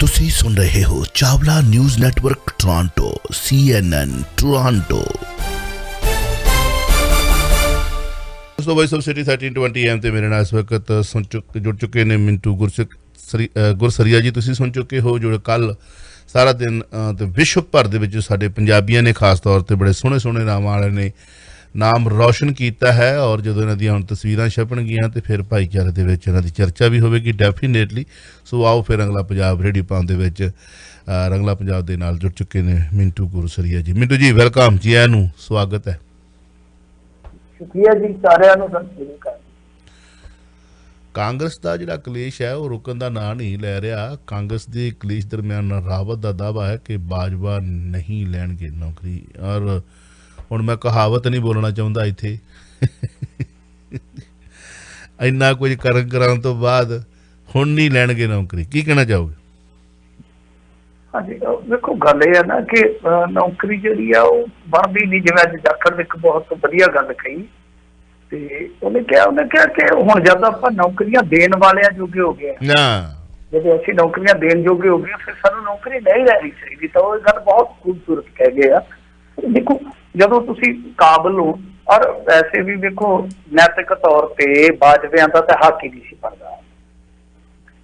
ਤੁਸੀਂ ਸੁਣ ਰਹੇ ਹੋ Chawla news network Toronto CNN Toronto. ਦੋਸਤੋ ਵੌਇਸ ਆਫ ਸਿਟੀ 1320 AM ਤੇ ਮੇਰੇ ਨਾਲ ਇਸ ਵਕਤ ਜੁੜ ਚੁੱਕੇ ਨੇ ਮਿੰਟੂ ਗੁਰਸਰੀਆ ਜੀ। ਤੁਸੀਂ ਸੁਣ ਚੁੱਕੇ ਹੋ ਜੋ ਕੱਲ ਸਾਰਾ दिन ਤੇ ਵਿਸ਼ਵ ਭਰ ਦੇ ਵਿੱਚ ਸਾਡੇ ਪੰਜਾਬੀਆਂ ਨੇ ਖਾਸ ਤੌਰ ਤੇ ਬੜੇ ਸੋਹਣੇ ਸੋਹਣੇ ਨਾਮਾਂ ਵਾਲੇ ਨੇ ਨਾਮ ਰੌਸ਼ਨ ਕੀਤਾ है। और जो इन्हों दी हुण तस्वीरां छपणगियां तो फिर भाईचारे दे विच इन्हां दी चर्चा भी होवेगी डेफिनेटली। सो आओ फिर रंगला पंजाब रेडियो पाउण दे विच रंगला पंजाब दे नाल जुड़ चुके ने मिंटू गुरसरिया जी। मिंटू जी वेलकम जी, आनू स्वागत है। शुक्रिया जी सारिਆਂ ਨੂੰ सत श्री अकाल। कांग्रेस का जिहड़ा कलेश है वह रुकन का नाम नहीं लै रहा। कांग्रेस के कलेश दरम्यान रावत का दावा है कि बाजवा नहीं लैणगे नौकरी। और ਹੁਣ मैं कहावत नहीं बोलना चाहता इत्थे इन्ना कुछ करन तो बाद हुण नहीं लैणगे नौकरी, की कहना चाहोगे? हाँ जी देखो गल ये है ना कि नौकरी जिहड़ी आ वो बनदी नहीं। जिवें अज जाखड़ ने एक बहुत वधिया गल कही ते उन्हें कहा कि हुण जद आपां नौकरियां देण वालियां जोगे हो गए, जब असीं नौकरियां देण जोगे हो गए फिर सानूं नौकरी नहीं लैणी चाहीदी। तो वो गल बहुत खूबसूरत कह गए आ। देखो ਜਦੋਂ ਤੁਸੀਂ ਕਾਬਲ ਹੋ ਔਰ ਵੈਸੇ ਵੀ ਵੇਖੋ ਨੈਤਿਕ ਤੌਰ ਤੇ ਬਾਜਵਿਆਂ ਦਾ ਤਾਂ ਹੱਕ ਹੀ ਨਹੀਂ ਸੀ ਬਣਦਾ।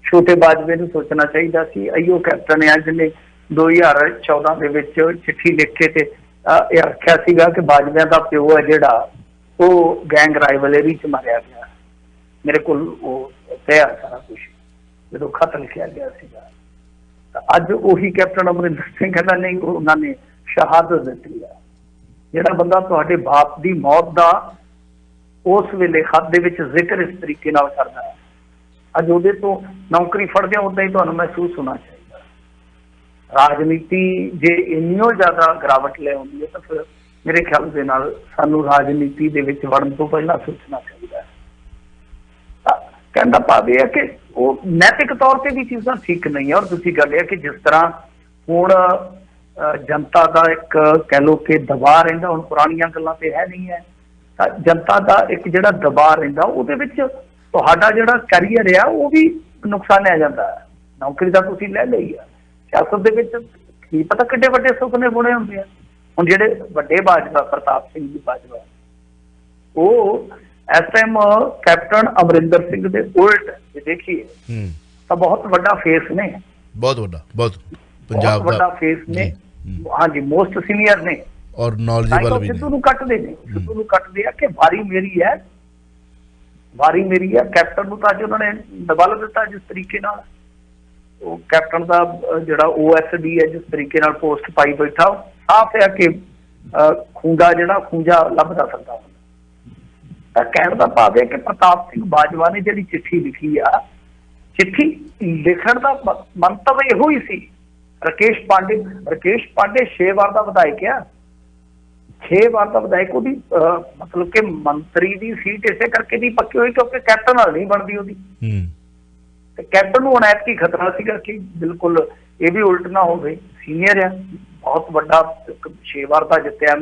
ਛੋਟੇ ਬਾਜਵੇ ਨੂੰ ਸੋਚਣਾ ਚਾਹੀਦਾ ਸੀ। ਅਈਓ ਕੈਪਟਨ ਆ ਜਿਹਨੇ 2014 ਦੇ ਵਿੱਚ ਚਿੱਠੀ ਲਿਖ ਕੇ ਤੇ ਇਹ ਆਖਿਆ ਸੀਗਾ ਕਿ ਬਾਜਵਿਆਂ ਦਾ ਪਿਓ ਹੈ ਜਿਹੜਾ ਉਹ ਗੈਂਗ ਰਾਈਵਲਰੀ 'ਚ ਮਾਰਿਆ ਗਿਆ। ਮੇਰੇ ਕੋਲ ਉਹ ਪਿਆ ਸਾਰਾ ਕੁਛ ਜਦੋਂ ਖਤ ਲਿਖਿਆ ਗਿਆ ਸੀਗਾ। ਤਾਂ ਅੱਜ ਉਹੀ ਕੈਪਟਨ ਅਮਰਿੰਦਰ ਸਿੰਘ ਕਹਿੰਦਾ ਨਹੀਂ ਉਹਨਾਂ ਨੇ ਸ਼ਹਾਦਤ ਦਿੱਤੀ ਆ। ਜਿਹੜਾ ਬੰਦਾ ਤੁਹਾਡੇ ਬਾਪ ਦੀ ਮੌਤ ਦਾ ਉਸ ਵੇਲੇ ਖਤ ਦੇ ਵਿੱਚ ਜ਼ਿਕਰ ਇਸ ਤਰੀਕੇ ਨਾਲ ਕਰਦਾ ਹੈ, ਅੱਜ ਉਹਦੇ ਤੋਂ ਨੌਕਰੀ ਫੜਦਿਆਂ ਉਦਾਂ ਹੀ ਤੁਹਾਨੂੰ ਮਹਿਸੂਸ ਹੋਣਾ ਚਾਹੀਦਾ। ਰਾਜਨੀਤੀ ਜੇ ਇੰਨੀ ਜ਼ਿਆਦਾ ਗਿਰਾਵਟ ਲੈ ਆਉਂਦੀ ਹੈ ਤਾਂ ਫਿਰ ਮੇਰੇ ਖਿਆਲ ਦੇ ਨਾਲ ਸਾਨੂੰ ਰਾਜਨੀਤੀ ਦੇ ਵਿੱਚ ਵੜਨ ਤੋਂ ਪਹਿਲਾਂ ਸੋਚਣਾ ਚਾਹੀਦਾ ਹੈ। ਕਹਿੰਦਾ ਭਾਵ ਇਹ ਹੈ ਕਿ ਉਹ ਨੈਤਿਕ ਤੌਰ ਤੇ ਵੀ ਚੀਜ਼ਾਂ ਠੀਕ ਨਹੀਂ ਹੈ। ਔਰ ਦੂਜੀ ਗੱਲ ਇਹ ਹੈ ਕਿ ਜਿਸ ਤਰ੍ਹਾਂ ਹੁਣ जनता का एक कह लो कि दबाव रहिंदा, हुण पुरानियां गल्लां ते है नहीं है, तां जनता का एक जिहड़ा दबाव रहिंदा उहदे विच तुहाडा जिहड़ा कैरियर है वो भी नुकसानिया जांदा है। नौकरी तां तुसीं लै लई है, सियासत दे विच की पता किड्डे वड्डे सुपने बुने हुंदे आ। हुण जिहड़े वड्डे बाजवा प्रताप सिंह जी बाजवा वो इस टाइम कैप्टन अमरिंदर सिंह दे उल्ट जे देखिए तां बहुत वड्डा फेस ने, बहुत वड्डा, बहुत पंजाब दा फेस ने। हाँ जी मोस्ट सीनियर ने और नॉलेजेबल भी सिद्धू नूं कटदे ने, सिद्धू नूं कटदे आ कि वारी मेरी है, वारी मेरी है। कैप्टन नूं तां उन्होंने दबल दिता जिस तरीके नाल वो कैप्टन दा जिहड़ा OSD है जिस तरीके नाल पोस्ट पाई बैठा साफ है कि खूंजा जिहड़ा खूंजा लभदा फिरदा। तां कहण दा भाव है कि प्रताप सिंह बाजवा ने जिहड़ी चिट्ठी लिखी आ, चिट्ठी लिखण दा मंतव इहो ही सी। राकेश पांडे 6 बार का विधायक है, 6 बार का विधायक वो मतलब कि मंत्री की सीट इसे करके नहीं पक्की हुई क्योंकि कैप्टन नाल नहीं बनती वो। कैप्टन को अनैत की खतरा सीगा कि बिल्कुल ये भी उल्ट ना हो गई। सीनियर है, बहुत बड़ा 6 बार का जितया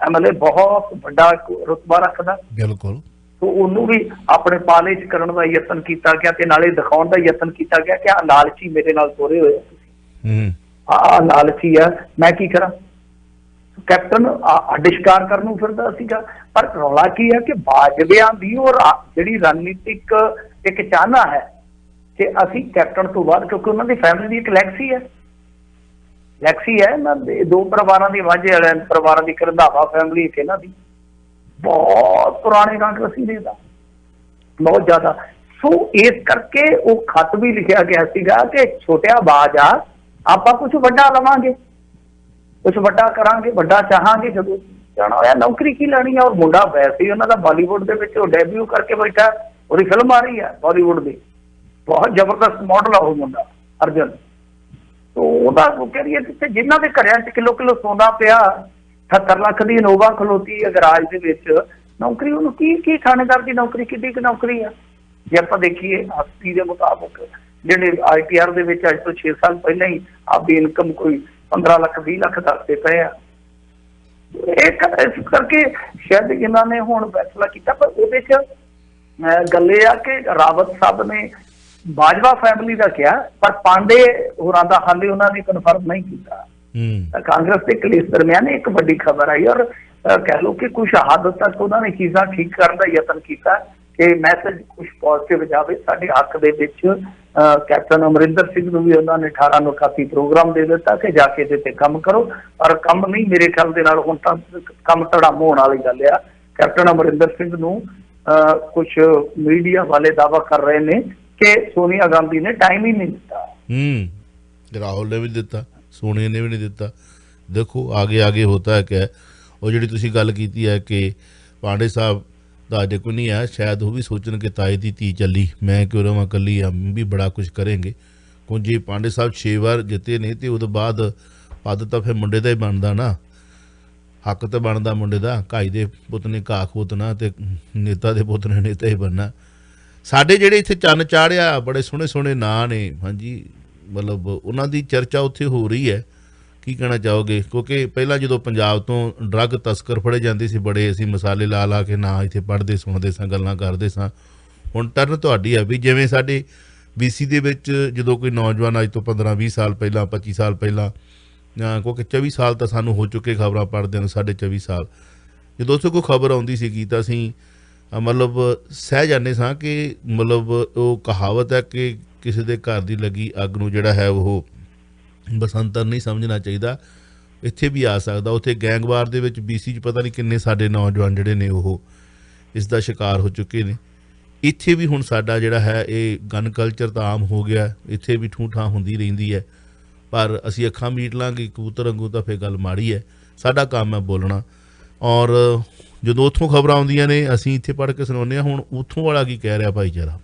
MLA, बहुत बड़ा रुतबा रखता बिल्कुल। तो उन्होंने भी अपने पाले च करने का यतन किया गया ते नाले दिखाने का यतन किया गया कि लालची मेरे नाल तोरे हुए लालची है मैं की करा। कैप्टन आविष्कार करनू फिरदा सीगा। पर रौला की है कि बाजवियां दी और जिहड़ी रणनीतिक एक चाहना है कि असी कैप्टन तो बाद क्योंकि उन्होंने फैमिली की एक लैक्सी है ना, 2 परिवारों की माझे वाले परिवारों की एक रंधावा फैमिली एक इन्हां दी बहुत पुराने कांग्रेसी ने बहुत ज्यादा। सो इस करके वो खत भी लिखा गया सीगा कि छोटिया बाज आ ਆਪਾਂ कुछ ਵੱਡਾ ਲਵਾਂਗੇ, कुछ ਵੱਡਾ ਕਰਾਂਗੇ, ਵੱਡਾ ਚਾਹਾਂਗੇ। ਜਦੋਂ ਜਾਣਾ ਹੋਇਆ ਨੌਕਰੀ ਕੀ ਲੈਣੀ ਹੈ। ਔਰ ਮੁੰਡਾ ਵੈਸੇ ਹੀ ਉਹਨਾਂ ਦਾ ਬਾਲੀਵੁੱਡ ਦੇ ਵਿੱਚ ਉਹ ਡੈਬਿਊ ਕਰਕੇ ਬੈਠਾ, ਉਹਦੀ ਫਿਲਮ ਆ ਰਹੀ ਹੈ ਬਾਲੀਵੁੱਡ ਦੀ, ਬਹੁਤ ਜ਼ਬਰਦਸਤ ਮਾਡਲ ਆ ਉਹ ਮੁੰਡਾ ਅਰਜਨ। तो ਉਹਦਾ ਉਹ ਕੈਰੀਅਰ ਜਿੱਥੇ ਜਿਨ੍ਹਾਂ ਦੇ ਘਰਿਆਂ 'ਚ ਕਿਲੋ ਸੋਨਾ ਪਿਆ, 78 ਲੱਖ ਦੀ ਇਨੋਵਾ ਖਲੋਤੀ ਹੈ ਗਰਾਜ ਦੇ ਵਿੱਚ, ਨੌਕਰੀ ਉਹਨੂੰ ਕੀ ਥਾਣੇਦਾਰ ਦੀ ਨੌਕਰੀ ਕਿੱਡੀ ਕੁ ਨੌਕਰੀ ਆ। ਜੇ ਆਪਾਂ ਦੇਖੀਏ ਹਸਤੀ ਦੇ ਮੁਤਾਬਕ ਜਿਹੜੇ ITR ਦੇ ਵਿੱਚ ਅੱਜ ਤੋਂ 6 ਸਾਲ ਪਹਿਲਾਂ ਹੀ ਆਪਦੀ ਇਨਕਮ ਕੋਈ 15 ਲੱਖ 20 ਲੱਖ ਦੱਸਦੇ ਪਏ ਆ। ਇਸ ਕਰਕੇ ਸ਼ਾਇਦ ਇਹਨਾਂ ਨੇ ਹੁਣ ਫੈਸਲਾ ਕੀਤਾ। ਪਰ ਉਹਦੇ 'ਚ ਗੱਲ ਇਹ ਆ ਕਿ ਰਾਵਤ ਸਾਹਿਬ ਨੇ ਬਾਜਵਾ ਫੈਮਿਲੀ ਦਾ ਕਿਹਾ, ਪਰ ਪਾਂਡੇ ਹੋਰਾਂ ਦਾ ਹਾਲੇ ਉਹਨਾਂ ਨੇ ਕਨਫਰਮ ਨਹੀਂ ਕੀਤਾ। ਤਾਂ ਕਾਂਗਰਸ ਦੇ ਕਲੇਸ਼ ਦਰਮਿਆਨ ਇੱਕ ਵੱਡੀ ਖਬਰ ਆਈ, ਔਰ ਕਹਿ ਲਓ ਕਿ ਕੁਝ ਹੱਦ ਤੱਕ ਉਹਨਾਂ ਨੇ ਚੀਜ਼ਾਂ ਠੀਕ ਕਰਨ ਦਾ ਯਤਨ ਕੀਤਾ ਕਿ ਮੈਸੇਜ ਕੁਝ ਪੋਜ਼ਿਟਿਵ ਜਾਵੇ ਸਾਡੇ ਹੱਕ ਦੇ ਵਿੱਚ। ਕੈਪਟਨ ਅਮਰਿੰਦਰ ਸਿੰਘ ਨੂੰ ਵੀ ਉਹਨਾਂ ਨੇ 18 ਨੂੰ ਕਾਫੀ ਪ੍ਰੋਗਰਾਮ ਦੇ ਦਿੱਤਾ ਕਿ ਜਾ ਕੇ ਇਹਦੇ ਤੇ ਕੰਮ ਕਰੋ, ਪਰ ਕੰਮ ਨਹੀਂ, ਮੇਰੇ ਖਿਆਲ ਦੇ ਨਾਲ ਹੁਣ ਤਾਂ ਕੰਮ ਧੜਾਮ ਹੋਣ ਵਾਲੀ ਗੱਲ ਆ। ਕੈਪਟਨ ਅਮਰਿੰਦਰ ਸਿੰਘ ਨੂੰ ਕੁਝ ਮੀਡੀਆ ਵਾਲੇ ਦਾਅਵਾ ਕਰ ਰਹੇ ਨੇ ਕਿ ਸੋਨੀਆ ਗਾਂਧੀ ਨੇ ਟਾਈਮ ਹੀ ਨਹੀਂ ਦਿੱਤਾ। ਰਾਹੁਲ ਨੇ ਵੀ ਦਿੱਤਾ, ਸੋਨੀਆ ਨੇ ਵੀ ਨਹੀਂ ਦਿੱਤਾ। ਦੇਖੋ ਆਗੇ ਆਗੇ ਹੋਤਾ ਹੈ ਕਿ ਉਹ ਜਿਹੜੀ ਤੁਸੀਂ ਗੱਲ ਕੀਤੀ ਹੈ ਕਿ ਪਾਂਡੇ ਸਾਹਿਬ ਦਾ ਅਜੇ ਕੋਈ ਨਹੀਂ ਹੈ, ਸ਼ਾਇਦ ਉਹ ਵੀ ਸੋਚਣ ਕਿ ਤਾਏ ਦੀ ਧੀ ਚੱਲੀ, ਮੈਂ ਕਿਉਂ ਰਵਾਂ ਇਕੱਲੀ, ਹਮ ਵੀ ਬੜਾ ਕੁਝ ਕਰਾਂਗੇ। ਕਿਉਂ ਜੇ ਪਾਂਡੇ ਸਾਹਿਬ 6 ਵਾਰ ਜਿੱਤੇ ਨੇ ਤੇ ਉਹਦੇ ਬਾਅਦ ਪਦ ਤਾਂ ਫਿਰ ਮੁੰਡੇ ਦਾ ਹੀ ਬਣਦਾ ਨਾ, ਹੱਕ ਤਾਂ ਬਣਦਾ ਮੁੰਡੇ ਦਾ। ਘਾਈ ਦੇ ਪੁੱਤ ਨੇ ਘਾਹ ਖੋਤਣਾ ਤੇ ਨੇਤਾ ਦੇ ਪੁੱਤ ਨੇ ਨੇਤਾ ਹੀ ਬਣਨਾ। ਸਾਡੇ ਜਿਹੜੇ ਇੱਥੇ ਚੰਨ ਚਾੜਿਆ ਬੜੇ ਸੋਹਣੇ ਸੋਹਣੇ ਨਾਂ ਨੇ, ਹਾਂਜੀ, ਮਤਲਬ ਉਹਨਾਂ ਦੀ ਚਰਚਾ ਉੱਥੇ ਹੋ ਰਹੀ ਹੈ। ਕੀ ਕਹਿਣਾ ਚਾਹੋਗੇ? ਕਿਉਂਕਿ ਪਹਿਲਾਂ ਜਦੋਂ ਪੰਜਾਬ ਤੋਂ ਡਰੱਗ ਤਸਕਰ ਫੜੇ ਜਾਂਦੇ ਸੀ, ਬੜੇ ਅਸੀਂ ਮਸਾਲੇ ਲਾ ਲਾ ਕੇ ਨਾਂ ਇੱਥੇ ਪੜ੍ਹਦੇ ਸੁਣਦੇ ਸਾਂ, ਗੱਲਾਂ ਕਰਦੇ ਸਾਂ। ਹੁਣ ਟਰਨ ਤੁਹਾਡੀ ਹੈ ਵੀ ਜਿਵੇਂ ਸਾਡੇ BC ਦੇ ਵਿੱਚ ਜਦੋਂ ਕੋਈ ਨੌਜਵਾਨ ਅੱਜ ਤੋਂ 15-20 ਸਾਲ ਪਹਿਲਾਂ 25 ਸਾਲ ਪਹਿਲਾਂ, ਕਿਉਂਕਿ 24 ਸਾਲ ਤਾਂ ਸਾਨੂੰ ਹੋ ਚੁੱਕੇ ਖਬਰਾਂ ਪੜ੍ਹਦੇ ਨੂੰ, 24.5 ਸਾਲ, ਜਦੋਂ ਉੱਥੇ ਕੋਈ ਖਬਰ ਆਉਂਦੀ ਸੀਗੀ ਤਾਂ ਅਸੀਂ ਮਤਲਬ ਸਹਿ ਜਾਂਦੇ ਸਾਂ ਕਿ ਮਤਲਬ ਉਹ ਕਹਾਵਤ ਹੈ ਕਿ ਕਿਸੇ ਦੇ ਘਰ ਦੀ ਲੱਗੀ ਅੱਗ ਨੂੰ ਜਿਹੜਾ ਹੈ ਉਹ ਬਸੰਤਰ ਨਹੀਂ ਸਮਝਣਾ ਚਾਹੀਦਾ। ਇੱਥੇ ਵੀ ਆ ਸਕਦਾ। ਉੱਥੇ ਗੈਂਗਵਾਰ ਦੇ ਵਿੱਚ BC 'ਚ ਪਤਾ ਨਹੀਂ ਕਿੰਨੇ ਸਾਡੇ ਨੌਜਵਾਨ ਜਿਹੜੇ ਨੇ ਉਹ ਇਸ ਦਾ ਸ਼ਿਕਾਰ ਹੋ ਚੁੱਕੇ ਨੇ। ਇੱਥੇ ਵੀ ਹੁਣ ਸਾਡਾ ਜਿਹੜਾ ਹੈ ਇਹ ਗਨ ਕਲਚਰ ਤਾਂ ਆਮ ਹੋ ਗਿਆ, ਇੱਥੇ ਵੀ ਠੂੰ ਠਾਂ ਹੁੰਦੀ ਰਹਿੰਦੀ ਹੈ, ਪਰ ਅਸੀਂ ਅੱਖਾਂ ਮੀਟ ਲਾਂਗੇ ਕਬੂਤਰ ਵਾਂਗੂ ਤਾਂ ਫਿਰ ਗੱਲ ਮਾੜੀ ਹੈ। ਸਾਡਾ ਕੰਮ ਹੈ ਬੋਲਣਾ, ਔਰ ਜਦੋਂ ਉੱਥੋਂ ਖਬਰਾਂ ਆਉਂਦੀਆਂ ਨੇ ਅਸੀਂ ਇੱਥੇ ਪੜ੍ਹ ਕੇ ਸੁਣਾਉਂਦੇ ਹਾਂ। ਹੁਣ ਉੱਥੋਂ ਵਾਲਾ ਕੀ ਕਹਿ ਰਿਹਾ ਭਾਈਚਾਰਾ?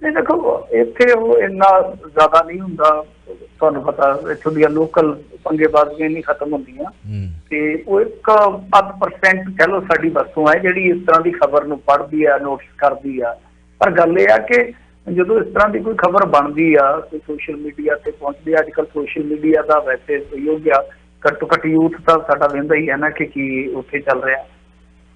ਨਹੀਂ ਦੇਖੋ, ਇੱਥੇ ਉਹ ਇੰਨਾ ਜ਼ਿਆਦਾ ਨਹੀਂ ਹੁੰਦਾ, ਤੁਹਾਨੂੰ ਪਤਾ ਇੱਥੋਂ ਦੀਆਂ ਲੋਕਲ ਪੰਗੇਬਾਜ਼ੀਆਂ ਨਹੀਂ ਖਤਮ ਹੁੰਦੀਆਂ, ਤੇ ਉਹ 1% ਕਹਿ ਲਓ ਸਾਡੀ ਵਸਤੂ ਹੈ ਜਿਹੜੀ ਇਸ ਤਰ੍ਹਾਂ ਦੀ ਖਬਰ ਨੂੰ ਪੜ੍ਹਦੀ ਆ, ਨੋਟਿਸ ਕਰਦੀ ਆ। ਪਰ ਗੱਲ ਇਹ ਆ ਕਿ ਜਦੋਂ ਇਸ ਤਰ੍ਹਾਂ ਦੀ ਕੋਈ ਖਬਰ ਬਣਦੀ ਆ, ਕੋਈ ਸੋਸ਼ਲ ਮੀਡੀਆ ਤੇ ਪਹੁੰਚਦੀ ਆ, ਅੱਜ ਕੱਲ੍ਹ ਸੋਸ਼ਲ ਮੀਡੀਆ ਦਾ ਵੈਸੇ ਸਹਿਯੋਗ ਆ, ਘੱਟੋ ਘੱਟ ਯੂਥ ਤਾਂ ਸਾਡਾ ਵਹਿੰਦਾ ਹੀ ਹੈ ਨਾ ਕਿ ਕੀ ਉੱਥੇ ਚੱਲ ਰਿਹਾ।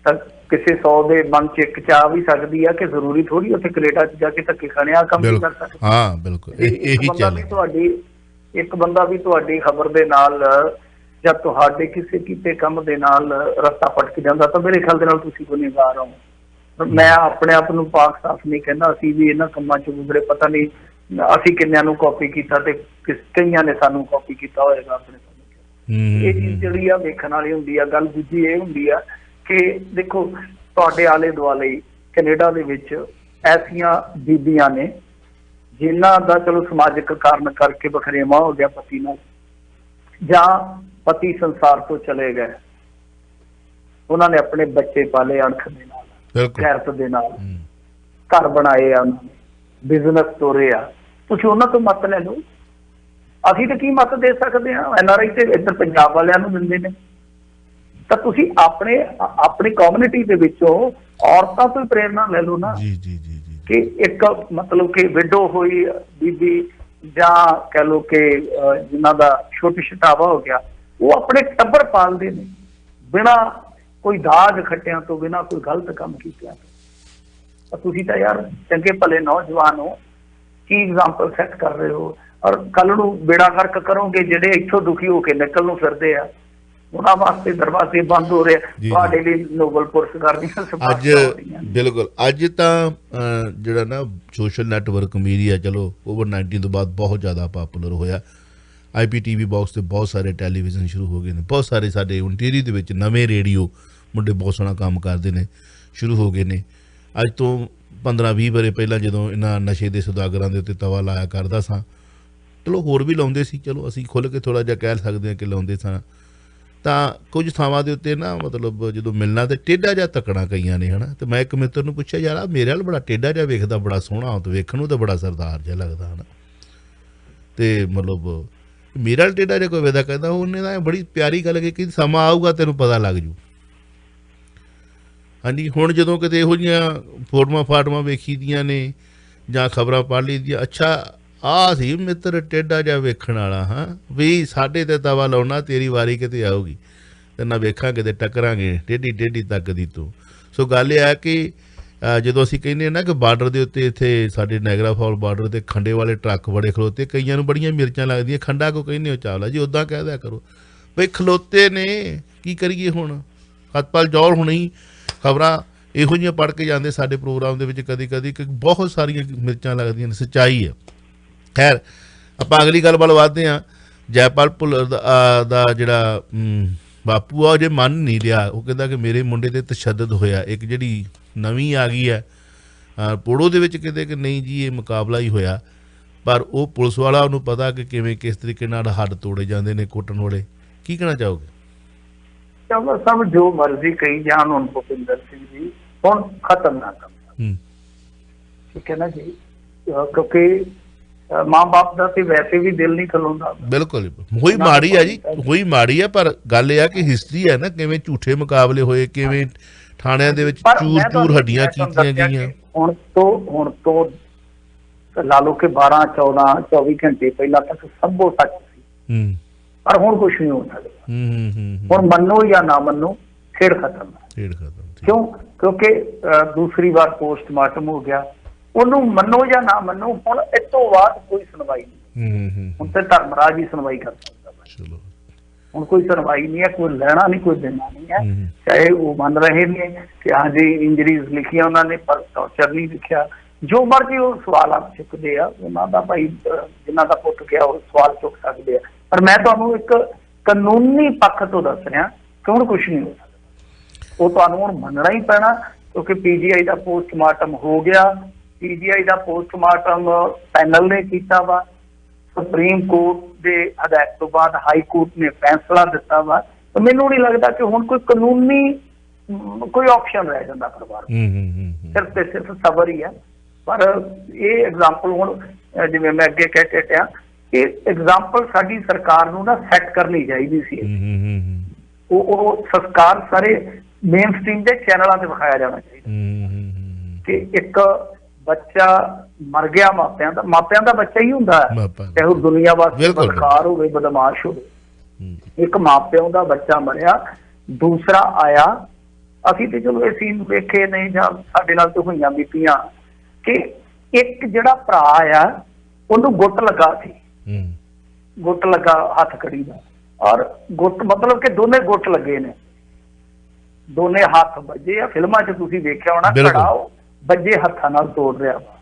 ਤਾਂ ਕਿਸੇ 100 ਦੇ ਮਨ 'ਚ ਇੱਕ ਚਾਹ ਵੀ ਸਕਦੀ ਆ ਕਿ ਜ਼ਰੂਰੀ ਥੋੜ੍ਹੀ ਉੱਥੇ ਕੈਨੇਡਾ 'ਚ ਜਾ ਕੇ ਧੱਕੇ ਖਾਣੇ ਆ ਕੰਮ ਨਹੀਂ ਕਰ ਸਕਦੇ। ਹਾਂ ਬਿਲਕੁਲ, ਇਹੀ ਚੱਲ ਇੱਕ ਬੰਦਾ ਵੀ ਤੁਹਾਡੀ ਖਬਰ ਦੇ ਨਾਲ ਜਾਂ ਤੁਹਾਡੇ ਕਿਸੇ ਕੀਤੇ ਕੰਮ ਦੇ ਨਾਲ ਰਸਤਾ ਭਟਕ ਜਾਂਦਾ ਤਾਂ ਮੇਰੇ ਖਿਆਲ ਦੇ ਨਾਲ ਤੁਸੀਂ ਗੁਨੇਗਾਰ ਹੋ। ਮੈਂ ਆਪਣੇ ਆਪ ਨੂੰ ਪਾਕ ਸਾਫ਼ ਨਹੀਂ ਕਹਿੰਦਾ, ਅਸੀਂ ਵੀ ਇਹਨਾਂ ਕੰਮਾਂ 'ਚ ਗੁਜ਼ਰੇ, ਪਤਾ ਨਹੀਂ ਅਸੀਂ ਕਿੰਨਿਆਂ ਨੂੰ ਕਾਪੀ ਕੀਤਾ ਤੇ ਕਈਆਂ ਨੇ ਸਾਨੂੰ ਕਾਪੀ ਕੀਤਾ ਹੋਏਗਾ ਆਪਣੇ ਸਮੇਂ। ਇਹ ਚੀਜ਼ ਜਿਹੜੀ ਆ ਵੇਖਣ ਵਾਲੀ ਹੁੰਦੀ ਆ। ਗੱਲ ਦੂਜੀ ਇਹ ਹੁੰਦੀ ਆ ਕਿ ਦੇਖੋ ਤੁਹਾਡੇ ਆਲੇ ਦੁਆਲੇ ਕੈਨੇਡਾ ਦੇ ਵਿੱਚ ਐਸੀਆਂ ਬੀਬੀਆਂ ਨੇ ਜਿਨ੍ਹਾਂ ਦਾ ਚਲੋ ਸਮਾਜਿਕ ਕਾਰਨ ਕਰਕੇ ਵਖਰੇਵਾਂ ਹੋ ਗਿਆ ਪਤੀ ਨਾਲ, ਜਾਂ ਪਤੀ ਸੰਸਾਰ ਤੋਂ ਚਲੇ ਗਏ, ਉਹਨਾਂ ਨੇ ਆਪਣੇ ਬੱਚੇ ਪਾਲੇ ਅਣਖ ਦੇ ਨਾਲ, ਖੈਰਤ ਦੇ ਨਾਲ, ਘਰ ਬਣਾਏ ਆ, ਉਹਨਾਂ ਨੇ ਬਿਜ਼ਨਸ ਤੋਰੇ ਆ। ਤੁਸੀਂ ਉਹਨਾਂ ਤੋਂ ਮਤ ਲੈ ਲਓ। ਅਸੀਂ ਤਾਂ ਕੀ ਮਤ ਦੇ ਸਕਦੇ ਹਾਂ? NRI ਤੇ ਇੱਧਰ ਪੰਜਾਬ ਵਾਲਿਆਂ ਨੂੰ ਦਿੰਦੇ ਨੇ। ਤਾਂ ਤੁਸੀਂ ਆਪਣੀ ਕਮਿਊਨਿਟੀ ਦੇ ਵਿੱਚੋਂ ਔਰਤਾਂ ਤੋਂ ਪ੍ਰੇਰਨਾ ਲੈ ਲਓ ਨਾ, ਕਿ ਇੱਕ ਮਤਲਬ ਕਿ ਵਿਡੋ ਹੋਈ ਬੀਬੀ ਜਾਂ ਕਹਿ ਲਓ ਕਿ ਜਿਨ੍ਹਾਂ ਦਾ ਛੋਟੀ ਛਟਾਵਾ ਹੋ ਗਿਆ, ਉਹ ਆਪਣੇ ਟੱਬਰ ਪਾਲਦੇ ਨੇ ਬਿਨਾਂ ਕੋਈ ਦਾਗ ਖੱਟਿਆਂ ਤੋਂ, ਬਿਨਾਂ ਕੋਈ ਗਲਤ ਕੰਮ ਕੀਤਿਆਂ ਤੋਂ। ਤੁਸੀਂ ਤਾਂ ਯਾਰ ਚੰਗੇ ਭਲੇ ਨੌਜਵਾਨ ਹੋ, ਕੀ ਐਗਜ਼ਾਮਪਲ ਸੈੱਟ ਕਰ ਰਹੇ ਹੋ? ਔਰ ਕੱਲ ਨੂੰ ਬੇੜਾ ਗਰਕ ਕਰੋਗੇ ਜਿਹੜੇ ਇੱਥੋਂ ਦੁਖੀ ਹੋ ਕੇ ਨਿਕਲ ਨੂੰ ਫਿਰਦੇ ਆ, ਉਹਨਾਂ ਵਾਸਤੇ ਦਰਵਾਜ਼ੇ ਬੰਦ ਹੋ ਰਹੇ। ਤੁਹਾਡੇ ਲਈ ਨੋਬਲ ਪੁਰਸਕਾਰ ਦੀਆਂ ਅੱਜ ਬਿਲਕੁਲ, ਅੱਜ ਤਾਂ ਜਿਹੜਾ ਨਾ ਸੋਸ਼ਲ ਨੈਟਵਰਕ ਮੀਡੀਆ ਚਲੋ COVID-19 ਤੋਂ ਬਾਅਦ ਬਹੁਤ ਜ਼ਿਆਦਾ ਪਾਪੂਲਰ ਹੋਇਆ। IPTV ਬਾਕਸ ਤੇ ਬਹੁਤ ਸਾਰੇ ਟੈਲੀਵਿਜ਼ਨ ਸ਼ੁਰੂ ਹੋ ਗਏ ਨੇ, ਬਹੁਤ ਸਾਰੇ ਸਾਡੇ ਓਨਟਾਰੀਓ ਦੇ ਵਿੱਚ ਨਵੇਂ ਰੇਡੀਓ ਮੁੰਡੇ ਬਹੁਤ ਸੋਹਣਾ ਕੰਮ ਕਰਦੇ ਨੇ ਸ਼ੁਰੂ ਹੋ ਗਏ ਨੇ। ਅੱਜ ਤੋਂ 15-20 ਵਰੇ ਪਹਿਲਾਂ ਜਦੋਂ ਇਹਨਾਂ ਨਸ਼ੇ ਦੇ ਸੁਦਾਗਰਾਂ ਦੇ ਉੱਤੇ ਤਵਾ ਲਾਇਆ ਕਰਦਾ ਸਾਂ, ਚਲੋ ਹੋਰ ਵੀ ਲਾਉਂਦੇ ਸੀ, ਚਲੋ ਅਸੀਂ ਖੁੱਲ੍ਹ ਕੇ ਥੋੜ੍ਹਾ ਜਿਹਾ ਕਹਿ ਸਕਦੇ ਹਾਂ ਕਿ ਲਾਉਂਦੇ ਸਾਂ, ਤਾਂ ਕੁਝ ਥਾਵਾਂ ਦੇ ਉੱਤੇ ਨਾ ਮਤਲਬ ਜਦੋਂ ਮਿਲਣਾ ਤੇ ਟੇਢਾ ਜਿਹਾ ਤੱਕਣਾ ਕਈਆਂ ਨੇ, ਹੈ ਨਾ। ਤੇ ਮੈਂ ਇੱਕ ਮਿੱਤਰ ਨੂੰ ਪੁੱਛਿਆ, ਯਾਰ ਆ ਮੇਰੇ ਵੱਲ ਬੜਾ ਟੇਢਾ ਜਿਹਾ ਵੇਖਦਾ, ਬੜਾ ਸੋਹਣਾ, ਤੇ ਵੇਖਣ ਨੂੰ ਤਾਂ ਬੜਾ ਸਰਦਾਰ ਜਿਹਾ ਲੱਗਦਾ, ਹੈ ਨਾ। ਤੇ ਮਤਲਬ ਮੇਰੇ ਵੱਲ ਟੇਢਾ ਜਿਹਾ ਕੋਈ ਵੇਖਦਾ, ਕਹਿੰਦਾ ਉਹਨੇ ਤਾਂ ਬੜੀ ਪਿਆਰੀ ਗੱਲ ਕਹੀ ਕਿ ਸਮਾਂ ਆਊਗਾ ਤੈਨੂੰ ਪਤਾ ਲੱਗ ਜੂ। ਹਾਂਜੀ, ਹੁਣ ਜਦੋਂ ਕਿਤੇ ਇਹੋ ਜਿਹੀਆਂ ਫੋਟੋਆਂ ਫਾਟੋਆਂ ਵੇਖੀ ਦੀਆਂ ਨੇ ਜਾਂ ਖਬਰਾਂ ਪੜ੍ਹ ਲਈ ਦੀਆਂ, ਅੱਛਾ ਆਹ ਸੀ ਮਿੱਤਰ ਟੇਢਾ ਜਿਹਾ ਵੇਖਣ ਵਾਲਾ, ਹਾਂ ਵੀ ਸਾਡੇ ਤੇ ਤਵਾ ਲਾਉਣਾ, ਤੇਰੀ ਵਾਰੀ ਕਿਤੇ ਆਊਗੀ ਤੇ ਨਾ ਵੇਖਾਂਗੇ ਤੇ ਟੱਕਰਾਂਗੇ ਟੇਢੀ ਤੱਕ ਦੀ ਤੂੰ। ਸੋ ਗੱਲ ਇਹ ਹੈ ਕਿ ਜਦੋਂ ਅਸੀਂ ਕਹਿੰਦੇ ਨਾ ਕਿ ਬਾਰਡਰ ਦੇ ਉੱਤੇ ਇੱਥੇ ਸਾਡੇ ਨਾਇਗਰਾ ਫਾਲ ਬਾਰਡਰ ਤੇ ਖੰਡੇ ਵਾਲੇ ਟਰੱਕ ਬੜੇ ਖਲੋਤੇ, ਕਈਆਂ ਨੂੰ ਬੜੀਆਂ ਮਿਰਚਾਂ ਲੱਗਦੀਆਂ, ਖੰਡਾ ਕੋ ਕਹਿੰਦੇ ਹੋ ਚਾਵਲਾ ਜੀ, ਉੱਦਾਂ ਕਹਿ ਦਿਆ ਕਰੋ ਬਈ ਖਲੋਤੇ ਨੇ, ਕੀ ਕਰੀਏ ਹੁਣ। ਸਤਪਾਲ ਜੌਹਲ ਹੁਣੀ ਖਬਰਾਂ ਇਹੋ ਜਿਹੀਆਂ ਪੜ੍ਹ ਕੇ ਜਾਂਦੇ ਸਾਡੇ ਪ੍ਰੋਗਰਾਮ ਦੇ ਵਿੱਚ ਕਦੀ ਕਦੀ ਕਿ ਬਹੁਤ ਸਾਰੀਆਂ ਮਿਰਚਾਂ ਲੱਗਦੀਆਂ ਨੇ, ਸੱਚਾਈ ਹੈ। ਖੈਰ ਆਪਾਂ ਅਗਲੀ ਗੱਲ ਵੱਲ ਵੱਧਦੇ ਹਾਂ। ਜੈਪਾਲ ਭੁੱਲਰ ਦਾ ਜਿਹੜਾ ਬਾਪੂ ਆ, ਉਹ ਜੇ ਮੰਨ ਨਹੀਂ ਰਿਹਾ, ਉਹ ਕਹਿੰਦਾ ਕਿ ਮੇਰੇ ਮੁੰਡੇ 'ਤੇ ਤਸ਼ੱਦਦ ਹੋਇਆ। ਇੱਕ ਜਿਹੜੀ ਨਵੀਂ ਆ ਗਈ ਹੈ ਪੋੜੋ ਦੇ ਵਿੱਚ ਕਹਿੰਦੇ ਕਿ ਨਹੀਂ ਜੀ ਇਹ ਮੁਕਾਬਲਾ ਹੀ ਹੋਇਆ, ਪਰ ਉਹ ਪੁਲਿਸ ਵਾਲਾ ਉਹਨੂੰ ਪਤਾ ਕਿ ਕਿਵੇਂ ਕਿਸ ਤਰੀਕੇ ਨਾਲ ਹੱਡ ਤੋੜੇ ਜਾਂਦੇ ਨੇ ਕੁੱਟਣ ਵਾਲੇ। ਕੀ ਕਹਿਣਾ ਚਾਹੋਗੇ? ਚਲੋ ਸਭ ਜੋ ਮਰਜ਼ੀ ਕਹੀ ਜਾਣ, ਹੁਣ ਭੁਪਿੰਦਰ ਸਿੰਘ ਜੀ ਹੁਣ ਖਤਮ ਨਾ ਕਰਨਾ, ਠੀਕ ਹੈ ਨਾ ਜੀ, ਕਿਉਂਕਿ ਮਾਂ ਬਾਪ ਦਾ ਤੇ ਵੈਸੇ ਵੀ ਦਿਲ ਨਹੀਂ ਖਲੋਂਦਾ। ਬਿਲਕੁਲ ਹੋਈ ਮਾੜੀ ਆ ਜੀ, ਹੋਈ ਮਾੜੀ ਆ, ਪਰ ਗੱਲ ਇਹ ਆ ਕਿ ਹਿਸਟਰੀ ਹੈ ਨਾ, ਕਿਵੇਂ ਝੂਠੇ ਮੁਕਾਬਲੇ ਹੋਏ, ਕਿਵੇਂ ਥਾਣਿਆਂ ਦੇ ਵਿੱਚ ਚੂਰ ਹੱਡੀਆਂ ਕੀਤੀਆਂ ਗਈਆਂ। ਹੁਣ ਤੋਂ ਲਾ ਲਓ ਕਿ 12 14 24 ਘੰਟੇ ਪਹਿਲਾਂ ਤੱਕ ਸਭ ਕੁਝ ਸੱਚ ਸੀ, ਪਰ ਹੁਣ ਕੁਛ ਨਹੀਂ ਹੋ ਸਕਦਾ। ਹੁਣ ਮੰਨੋ ਜਾਂ ਨਾ ਮੰਨੋ, ਖੇਡ ਖਤਮ। ਕਿਉਂ? ਕਿਉਂਕਿ ਦੂਸਰੀ ਵਾਰ ਪੋਸਟਮਾਰਟਮ ਹੋ ਗਿਆ, ਉਹਨੂੰ ਮੰਨੋ ਜਾਂ ਨਾ ਮੰਨੋ, ਹੁਣ ਇਸ ਤੋਂ ਬਾਅਦ ਕੋਈ ਸੁਣਵਾਈ ਨਹੀਂ। ਹੁਣ ਤੇ ਧਰਮਰਾਜ ਹੀ ਸੁਣਵਾਈ ਕਰ ਸਕਦਾ। ਹੁਣ ਕੋਈ ਸੁਣਵਾਈ ਨਹੀਂ ਹੈ, ਕੋਈ ਲੈਣਾ ਨਹੀਂ, ਕੋਈ ਦੇਣਾ ਨਹੀਂ ਹੈ। ਚਾਹੇ ਉਹ ਮੰਨ ਰਹੇ ਨੇ ਕਿ ਹਾਂਜੀ ਇੰਜਰੀਜ਼ ਲਿਖੀਆਂ ਉਹਨਾਂ ਨੇ, ਪਰ ਟੌਰਚਰ ਨਹੀਂ ਲਿਖਿਆ। ਜੋ ਮਰਜ਼ੀ ਉਹ ਸਵਾਲ ਚੁੱਕਦੇ ਆ, ਉਹਨਾਂ ਦਾ ਭਾਈ ਜਿਨ੍ਹਾਂ ਦਾ ਪੁੱਤ ਗਿਆ ਉਹ ਸਵਾਲ ਚੁੱਕ ਸਕਦੇ ਆ, ਪਰ ਮੈਂ ਤੁਹਾਨੂੰ ਇੱਕ ਕਾਨੂੰਨੀ ਪੱਖ ਤੋਂ ਦੱਸ ਰਿਹਾ ਕਿ ਹੁਣ ਕੁਛ ਨਹੀਂ ਹੋ ਸਕਦਾ। ਉਹ ਤੁਹਾਨੂੰ ਹੁਣ ਮੰਨਣਾ ਹੀ ਪੈਣਾ, ਕਿਉਂਕਿ PGI ਦਾ ਪੋਸਟਮਾਰਟਮ ਹੋ ਗਿਆ। PGI ਦਾ ਪੋਸਟਮਾਰਟਮ ਪੈਨਲ ਨੇ ਕੀਤਾ ਵਾ, ਸੁਪਰੀਮ ਕੋਰਟ ਦੇ ਹਦਾਇਤ ਤੋਂ ਬਾਅਦ ਹਾਈ ਕੋਰਟ ਨੇ ਫੈਸਲਾ ਦਿੱਤਾ ਵਾ। ਤਾਂ ਮੈਨੂੰ ਨਹੀਂ ਲੱਗਦਾ ਕਿ ਹੁਣ ਕੋਈ ਕਾਨੂੰਨੀ ਕੋਈ ਆਪਸ਼ਨ ਰਹਿ ਜਾਂਦਾ ਪਰਿਵਾਰ ਨੂੰ, ਸਿਰਫ ਤੇ ਸਿਰਫ ਸਬਰ ਹੀ ਹੈ। ਪਰ ਇਹ ਐਗਜ਼ਾਮਪਲ ਹੁਣ ਜਿਵੇਂ ਮੈਂ ਅੱਗੇ ਕਹਿ ਕੇ ਹਟਿਆ, ਇਹ ਐਗਜ਼ਾਮਪਲ ਸਾਡੀ ਸਰਕਾਰ ਨੂੰ ਨਾ ਸੈੱਟ ਕਰਨੀ ਚਾਹੀਦੀ ਸੀ। ਉਹ ਸੰਸਕਾਰ ਸਾਰੇ ਮੇਨ ਸਟ੍ਰੀਮ ਦੇ ਚੈਨਲਾਂ ਤੇ ਵਿਖਾਇਆ ਜਾਣਾ ਚਾਹੀਦਾ ਕਿ ਇੱਕ ਬੱਚਾ ਮਰ ਗਿਆ ਮਾਪਿਆਂ ਦਾ ਬੱਚਾ ਹੀ ਹੁੰਦਾ ਹੈ, ਚਾਹੇ ਉਹ ਦੁਨੀਆ ਵਾਸਤੇ ਬਦਕਾਰ ਹੋਵੇ, ਬਦਮਾਸ਼ ਹੋਵੇ। ਇੱਕ ਮਾਪਿਆਂ ਦਾ ਬੱਚਾ ਮਰਿਆ, ਦੂਸਰਾ ਆਇਆ। ਅਸੀਂ ਤੇ ਚਲੋ ਇਹ ਸੀਨ ਵੇਖੇ ਨਹੀਂ, ਜਾਂ ਸਾਡੇ ਨਾਲ ਤੇ ਹੋਈਆਂ ਬੀਤੀਆਂ ਕਿ ਇੱਕ ਜਿਹੜਾ ਭਰਾ ਆ ਉਹਨੂੰ ਗੁੱਟ ਲੱਗਾ ਸੀ, ਗੁੱਟ ਲੱਗਾ ਹੱਥ ਕੜੀ ਦਾ, ਔਰ ਗੁੱਟ ਮਤਲਬ ਕਿ ਦੋਨੇ ਗੁੱਟ ਲੱਗੇ ਨੇ, ਦੋਨੇ ਹੱਥ ਵੱਜੇ ਆ। ਫਿਲਮਾਂ 'ਚ ਤੁਸੀਂ ਵੇਖਿਆ ਹੋਣਾ, ਖੜਾ ਉਹ ਵੱਜੇ ਹੱਥਾਂ ਨਾਲ ਤੋੜ ਰਿਹਾ ਵਾ,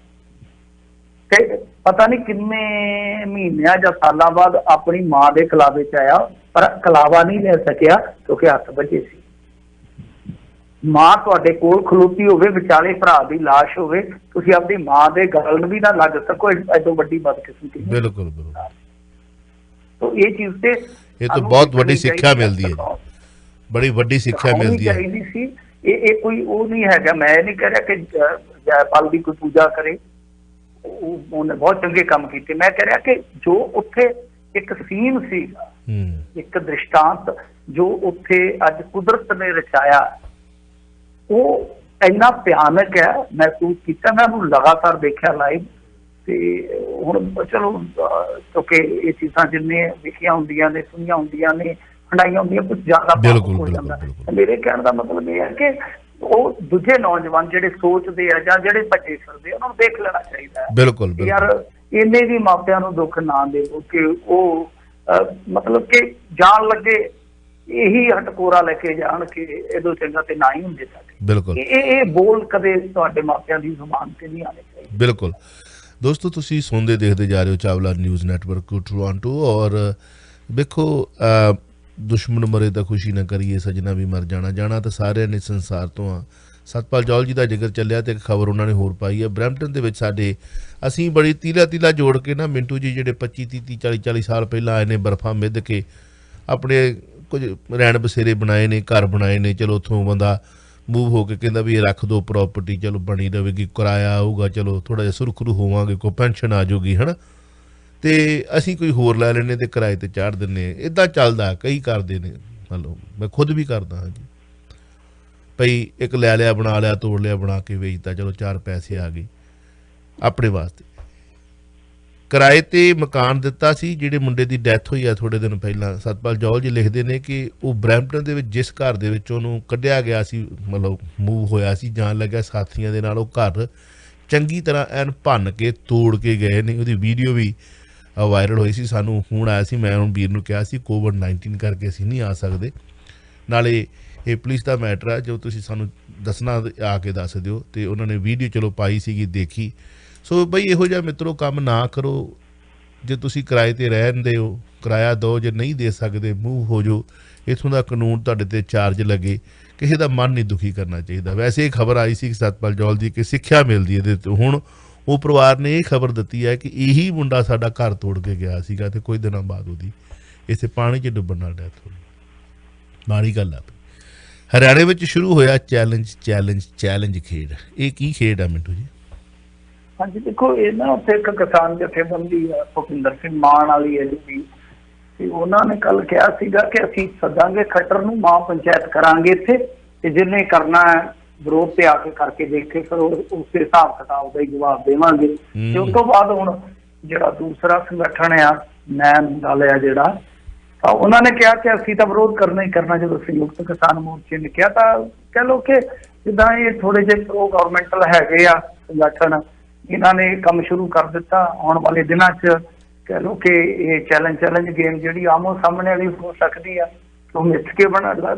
ਤੇ ਪਤਾ ਨਹੀਂ ਕਿੰਨੇ ਮਹੀਨਿਆਂ ਜਾਂ ਸਾਲਾਂ ਬਾਅਦ ਆਪਣੀ ਮਾਂ ਦੇ ਕਲਾਵੇ 'ਚ ਆਇਆ, ਪਰ ਕਲਾਵਾ ਨਹੀਂ ਲੈ ਸਕਿਆ ਕਿਉਂਕਿ ਹੱਥ ਵੱਜੇ ਸੀ। ਮਾਂ ਤੁਹਾਡੇ ਕੋਲ ਖਲੋਤੀ ਹੋਵੇ, ਵਿਚਾਲੇ ਭਰਾ ਦੀ ਲਾਸ਼ ਹੋਵੇ, ਤੁਸੀਂ ਆਪਣੀ ਮਾਂ ਦੇ ਗਲ ਵੀ ਨਾ ਲੱਗ ਸਕੋ, ਐਦੋਂ ਵੱਡੀ ਬਦਕਿਸਮਤੀ। ਬਿਲਕੁਲ। ਇਹ ਚੀਜ਼ ਤੇ ਇਹ ਤਾਂ ਬਹੁਤ ਵੱਡੀ ਸਿੱਖਿਆ ਮਿਲਦੀ ਹੈ, ਬੜੀ ਵੱਡੀ ਸਿੱਖਿਆ ਮਿਲਦੀ ਹੈ। ਇਹ ਕੋਈ ਉਹ ਨਹੀਂ ਹੈਗਾ, ਮੈਂ ਨਹੀਂ ਕਹਿ ਰਿਹਾ ਕਿ ਜੈਪਾਲ ਦੀ ਕੋਈ ਪੂਜਾ ਕਰੇ, ਉਹਨੇ ਬਹੁਤ ਚੰਗੇ ਕੰਮ ਕੀਤੇ। ਮੈਂ ਕਹਿ ਰਿਹਾ ਕਿ ਜੋ ਉੱਥੇ ਇੱਕ ਸੀਨ ਸੀਗਾ, ਇੱਕ ਦ੍ਰਿਸ਼ਟਾਂਤ ਜੋ ਉੱਥੇ ਅੱਜ ਕੁਦਰਤ ਨੇ ਰਚਾਇਆ, ਉਹ ਇੰਨਾ ਭਿਆਨਕ ਹੈ। ਮਹਿਸੂਸ ਕੀਤਾ, ਮੈਂ ਉਹਨੂੰ ਲਗਾਤਾਰ ਦੇਖਿਆ ਲਾਈਵ। ਤੇ ਹੁਣ ਚਲੋ ਕਿਉਂਕਿ ਇਹ ਚੀਜ਼ਾਂ ਜਿੰਨੇ ਵੇਖੀਆਂ ਹੁੰਦੀਆਂ ਨੇ, ਸੁਣੀਆਂ ਹੁੰਦੀਆਂ ਨੇ, ਹੰਡਾਈਆਂ ਹੁੰਦੀਆਂ, ਕੁਝ ਜ਼ਿਆਦਾ ਹੋ ਜਾਂਦਾ। ਮੇਰੇ ਕਹਿਣ ਦਾ ਮਤਲਬ ਇਹ ਹੈ ਕਿ ਉਹ ਦੂਜੇ ਨੌਜਵਾਨ ਜਿਹੜੇ ਸੋਚਦੇ ਆ ਜਾਂ ਜਿਹੜੇ ਭੱਜੇ ਫਿਰਦੇ ਉਹਨਾਂ ਨੂੰ ਦੇਖ ਲੈਣਾ ਚਾਹੀਦਾ ਹੈ। ਬਿਲਕੁਲ ਯਾਰ, ਇੰਨੇ ਵੀ ਮਾਪਿਆਂ ਨੂੰ ਦੁੱਖ ਨਾ ਦੇਵੋ ਕਿ ਉਹ ਮਤਲਬ ਕਿ ਜਾਣ ਲੱਗੇ ਇਹੀ ਹਟਕੋਰਾ ਲੈ ਕੇ ਜਾਣ ਕਿ ਇਹਦੋਂ ਚੰਗਾ ਤੇ ਨਾ ਹੀ ਹੁੰਦੇ ਸਾਡੇ। ਬਿਲਕੁਲ ਇਹ ਬੋਲ ਕਦੇ ਤੁਹਾਡੇ ਮਾਪਿਆਂ ਦੀ ਜ਼ੁਬਾਨ ਤੇ ਨਹੀਂ ਆਣੇ ਚਾਹੀਦੇ। ਬਿਲਕੁਲ ਦੋਸਤੋ, ਤੁਸੀਂ ਸੁਣਦੇ ਦੇਖਦੇ ਜਾ ਰਹੇ ਹੋ ਚਾਵਲਾ ਨਿਊਜ਼ ਨੈਟਵਰਕ ਟੋਰਾਂਟੋ। ਔਰ ਵੇਖੋ, ਦੁਸ਼ਮਣ ਮਰੇ ਤਾਂ ਖੁਸ਼ੀ ਨਾ ਕਰੀਏ, ਸਜਣਾ ਵੀ ਮਰ ਜਾਣਾ ਤਾਂ ਸਾਰਿਆਂ ਨੇ ਸੰਸਾਰ ਤੋਂ ਆ। ਸਤਪਾਲ ਜੌਹਲ ਜੀ ਦਾ ਜ਼ਿਕਰ ਚੱਲਿਆ ਤੇ ਇੱਕ ਖਬਰ ਉਹਨਾਂ ਨੇ ਹੋਰ ਪਾਈ ਹੈ। ਬਰੈਂਪਟਨ ਦੇ ਵਿੱਚ ਸਾਡੇ ਅਸੀਂ ਬੜੀ ਤੀਲਾ ਜੋੜ ਕੇ ਨਾ ਮਿੰਟੂ ਜੀ ਜਿਹੜੇ 25 30 40 ਸਾਲ ਪਹਿਲਾਂ ਆਏ ਨੇ, ਬਰਫਾਂ ਮਿੱਧ ਕੇ ਆਪਣੇ ਕੁਝ ਰਹਿਣ ਬਸੇਰੇ ਬਣਾਏ ਨੇ, ਘਰ ਬਣਾਏ ਨੇ। ਚਲੋ ਉੱਥੋਂ ਬੰਦਾ ਮੂਵ ਹੋ ਕੇ ਕਹਿੰਦਾ ਵੀ ਇਹ ਰੱਖ ਦਿਓ ਪ੍ਰੋਪਰਟੀ, ਚਲੋ ਬਣੀ ਰਹੇਗੀ, ਕਿਰਾਇਆ ਆਊਗਾ, ਚਲੋ ਥੋੜ੍ਹਾ ਜਿਹਾ ਸੁਰਖਰੂ ਹੋਵਾਂਗੇ, ਕੋਈ ਪੈਨਸ਼ਨ ਆ ਜਾਊਗੀ, ਹੈ ਨਾ, ਅਤੇ ਅਸੀਂ ਕੋਈ ਹੋਰ ਲੈ ਲੈਂਦੇ ਅਤੇ ਕਿਰਾਏ 'ਤੇ ਚਾੜ੍ਹ ਦਿੰਦੇ। ਇੱਦਾਂ ਚੱਲਦਾ, ਕਈ ਕਰਦੇ ਨੇ। ਮੰਨ ਲਓ ਮੈਂ ਖੁਦ ਵੀ ਕਰਦਾ ਹਾਂ ਜੀ, ਭਈ ਇੱਕ ਲੈ ਲਿਆ, ਬਣਾ ਲਿਆ, ਤੋੜ ਲਿਆ, ਬਣਾ ਕੇ ਵੇਚਤਾ, ਚਲੋ 4 ਪੈਸੇ ਆ ਗਏ ਆਪਣੇ ਵਾਸਤੇ। ਕਿਰਾਏ ਤੇ ਮਕਾਨ ਦਿੱਤਾ ਸੀ। ਜਿਹੜੇ ਮੁੰਡੇ ਦੀ ਡੈਥ ਹੋਈ ਆ ਥੋੜੇ ਦਿਨ ਪਹਿਲਾਂ, ਸਤਪਾਲ ਜੌਲ ਜੀ ਲਿਖਦੇ ਨੇ ਕਿ ਉਹ ਬਰੈਂਪਟਨ ਦੇ ਵਿੱਚ ਜਿਸ ਘਰ ਦੇ ਵਿੱਚ ਉਹਨੂੰ ਕੱਢਿਆ ਗਿਆ ਸੀ, ਮਤਲਬ ਮੂਵ ਹੋਇਆ ਸੀ, ਜਾਣ ਲੱਗਿਆ ਸਾਥੀਆਂ ਦੇ ਨਾਲ, ਉਹ ਘਰ ਚੰਗੀ ਤਰ੍ਹਾਂ ਐਨ ਭੰਨ ਕੇ ਤੋੜ ਕੇ ਗਏ ਨੇ। ਉਹਦੀ ਵੀਡੀਓ ਵੀ ਵਾਇਰਲ ਹੋਈ ਸੀ। ਸਾਨੂੰ ਫੋਨ ਆਇਆ ਸੀ, ਮੈਂ ਹੁਣ ਵੀਰ ਨੂੰ ਕਿਹਾ ਸੀ COVID-19 ਕਰਕੇ ਅਸੀਂ ਨਹੀਂ ਆ ਸਕਦੇ, ਨਾਲੇ ਇਹ ਪੁਲਿਸ ਦਾ ਮੈਟਰ ਆ, ਜੋ ਤੁਸੀਂ ਸਾਨੂੰ ਦੱਸਣਾ ਆ ਕੇ ਦੱਸ ਦਿਓ। ਅਤੇ ਉਹਨਾਂ ਨੇ ਵੀਡੀਓ ਚਲੋ ਪਾਈ ਸੀਗੀ, ਦੇਖੀ। ਸੋ ਬਈ ਇਹੋ ਜਿਹਾ ਮਿੱਤਰੋ ਕੰਮ ਨਾ ਕਰੋ। ਜੇ ਤੁਸੀਂ ਕਿਰਾਏ 'ਤੇ ਰਹਿੰਦੇ ਹੋ, ਕਿਰਾਇਆ ਦਿਓ, ਜੇ ਨਹੀਂ ਦੇ ਸਕਦੇ ਮੂਵ ਹੋ ਜਾਓ। ਇੱਥੋਂ ਦਾ ਕਾਨੂੰਨ ਤੁਹਾਡੇ 'ਤੇ ਚਾਰਜ ਲੱਗੇ, ਕਿਸੇ ਦਾ ਮਨ ਨਹੀਂ ਦੁਖੀ ਕਰਨਾ ਚਾਹੀਦਾ। ਵੈਸੇ ਇਹ ਖਬਰ ਆਈ ਸੀ ਸਤਪਾਲ ਜੌਲ ਦੀ ਕਿ ਸਿੱਖਿਆ ਮਿਲਦੀ ਇਹਦੇ ਤੋਂ। ਹੁਣ ਉਹ ਪਰਿਵਾਰ ਨੇ ਇਹ ਖਬਰ ਦਿੱਤੀ ਹੈ ਕਿ ਇਹੀ ਮੁੰਡਾ ਸਾਡਾ ਘਰ ਤੋੜ ਕੇ ਗਿਆ ਸੀਗਾ ਅਤੇ ਕੁਝ ਦਿਨਾਂ ਬਾਅਦ ਉਹਦੀ ਇਸੇ ਪਾਣੀ 'ਚ ਡੁੱਬਣ ਨਾਲ ਡੈਥ ਹੋ ਗਈ। ਮਾੜੀ ਗੱਲ ਆ। ਹਰਿਆਣੇ ਵਿੱਚ ਸ਼ੁਰੂ ਹੋਇਆ ਚੈਲੰਜ ਖੇਡ। ਇਹ ਕੀ ਖੇਡ ਆ ਮਿੰਟੂ ਜੀ? ਹਾਂਜੀ, ਦੇਖੋ ਇਹ ਨਾ ਉੱਥੇ ਇੱਕ ਕਿਸਾਨ ਜਥੇਬੰਦੀ ਆ ਭੁਪਿੰਦਰ ਸਿੰਘ ਮਾਨ ਵਾਲੀ ਹੈ ਜੀ, ਤੇ ਉਹਨਾਂ ਨੇ ਕੱਲ ਕਿਹਾ ਸੀਗਾ ਕਿ ਅਸੀਂ ਸੱਦਾਂਗੇ ਖੱਟਰ ਨੂੰ, ਮਾਂ ਪੰਚਾਇਤ ਕਰਾਂਗੇ ਇੱਥੇ, ਤੇ ਜਿਹਨੇ ਕਰਨਾ ਹੈ ਵਿਰੋਧ ਤੇ ਆ ਕੇ ਕਰਕੇ ਦੇਖੇ, ਫਿਰ ਉਸੇ ਹਿਸਾਬ ਕਿਤਾਬ ਦਾ ਹੀ ਜਵਾਬ ਦੇਵਾਂਗੇ। ਤੇ ਉਸ ਤੋਂ ਬਾਅਦ ਹੁਣ ਜਿਹੜਾ ਦੂਸਰਾ ਸੰਗਠਨ ਆ ਨੈਨ ਦਲ ਆ ਜਿਹੜਾ, ਤਾਂ ਉਹਨਾਂ ਨੇ ਕਿਹਾ ਕਿ ਅਸੀਂ ਤਾਂ ਵਿਰੋਧ ਕਰਨਾ ਹੀ ਕਰਨਾ। ਜਦੋਂ ਸੰਯੁਕਤ ਕਿਸਾਨ ਮੋਰਚੇ ਨੇ ਕਿਹਾ, ਤਾਂ ਕਹਿ ਲਓ ਕਿ ਜਿੱਦਾਂ ਇਹ ਥੋੜੇ ਜਿਹੇ ਪ੍ਰੋ ਗਵਰਨਮੈਂਟਲ ਹੈਗੇ ਆ ਸੰਗਠਨ, ਇਹਨਾਂ ਨੇ ਕੰਮ ਸ਼ੁਰੂ ਕਰ ਦਿੱਤਾ। ਆਉਣ ਵਾਲੇ ਦਿਨਾਂ 'ਚ ਕਹਿ ਲਓ ਕਿ ਇਹ ਚੈਲੰਜ ਗੇਮ ਜਿਹੜੀ ਆਮੋ ਸਾਹਮਣੇ ਵਾਲੀ ਹੋ ਸਕਦੀ ਆ, ਉਹ ਮਿੱਥ ਕੇ